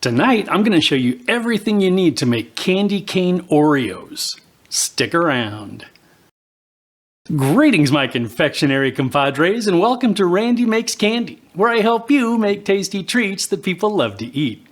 Tonight, I'm going to show you everything you need to make candy cane Oreos. Stick around. Greetings, my confectionery compadres, and welcome to Randy Makes Candy, where I help you make tasty treats that people love to eat.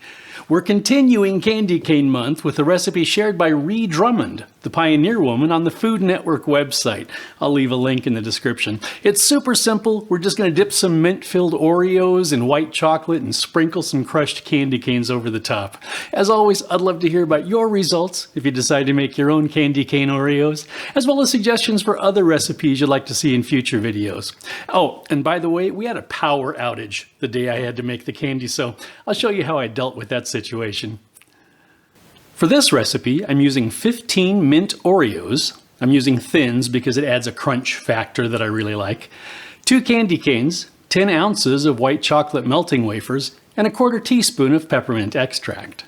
We're continuing Candy Cane Month with a recipe shared by Ree Drummond, the pioneer woman on the Food Network website. I'll leave a link in the description. It's super simple. We're just going to dip some mint-filled Oreos in white chocolate and sprinkle some crushed candy canes over the top. As always, I'd love to hear about your results if you decide to make your own candy cane Oreos, as well as suggestions for other recipes you'd like to see in future videos. Oh, and by the way, we had a power outage the day I had to make the candy, so I'll show you how I dealt with that situation. For this recipe, I'm using 15 mint Oreos. I'm using thins because it adds a crunch factor that I really like. 2 candy canes, 10 ounces of white chocolate melting wafers, and a 1/4 teaspoon of peppermint extract.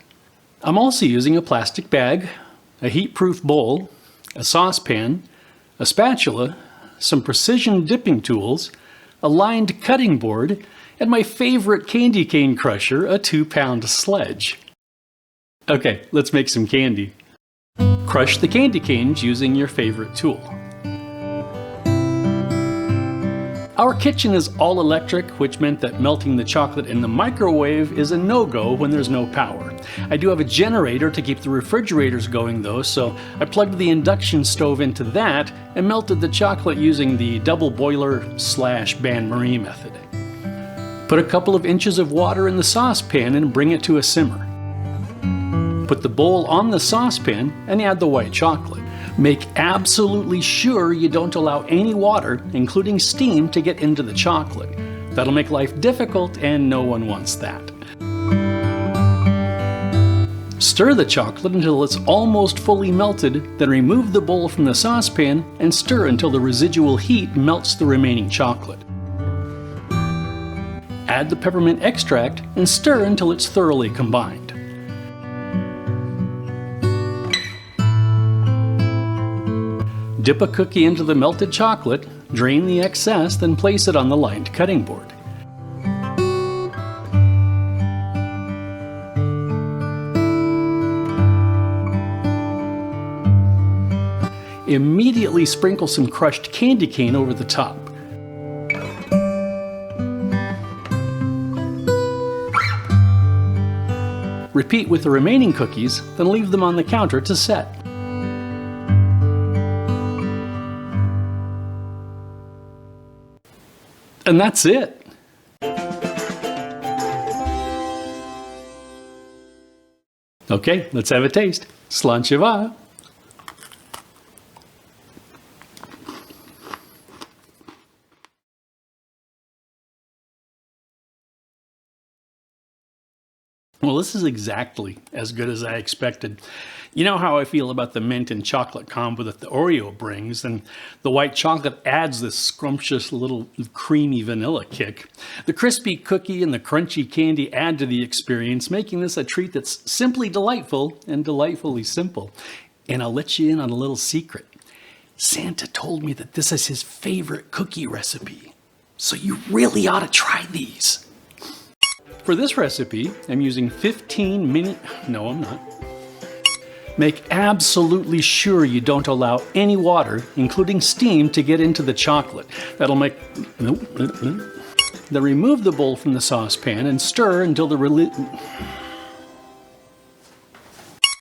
I'm also using a plastic bag, a heat-proof bowl, a saucepan, a spatula, some precision dipping tools, a lined cutting board, and my favorite candy cane crusher, a 2-pound sledge. Okay, let's make some candy. Crush the candy canes using your favorite tool. Our kitchen is all electric, which meant that melting the chocolate in the microwave is a no-go when there's no power. I do have a generator to keep the refrigerators going though, so I plugged the induction stove into that and melted the chocolate using the double boiler / bain-marie method. Put a couple of inches of water in the saucepan and bring it to a simmer. Put the bowl on the saucepan and add the white chocolate. Make absolutely sure you don't allow any water, including steam, to get into the chocolate. That'll make life difficult and no one wants that. Stir the chocolate until it's almost fully melted, then remove the bowl from the saucepan and stir until the residual heat melts the remaining chocolate. Add the peppermint extract and stir until it's thoroughly combined. Dip a cookie into the melted chocolate, drain the excess, then place it on the lined cutting board. Immediately sprinkle some crushed candy cane over the top. Repeat with the remaining cookies, then leave them on the counter to set. And that's it. Okay, let's have a taste. Slanchiva. Well, this is exactly as good as I expected. You know how I feel about the mint and chocolate combo that the Oreo brings, and the white chocolate adds this scrumptious little creamy vanilla kick. The crispy cookie and the crunchy candy add to the experience, making this a treat that's simply delightful and delightfully simple. And I'll let you in on a little secret. Santa told me that this is his favorite cookie recipe, so you really ought to try these. For this recipe, I'm using 15 mini... No, I'm not. Make absolutely sure you don't allow any water, including steam, to get into the chocolate. That'll make... Then remove the bowl from the saucepan and stir until the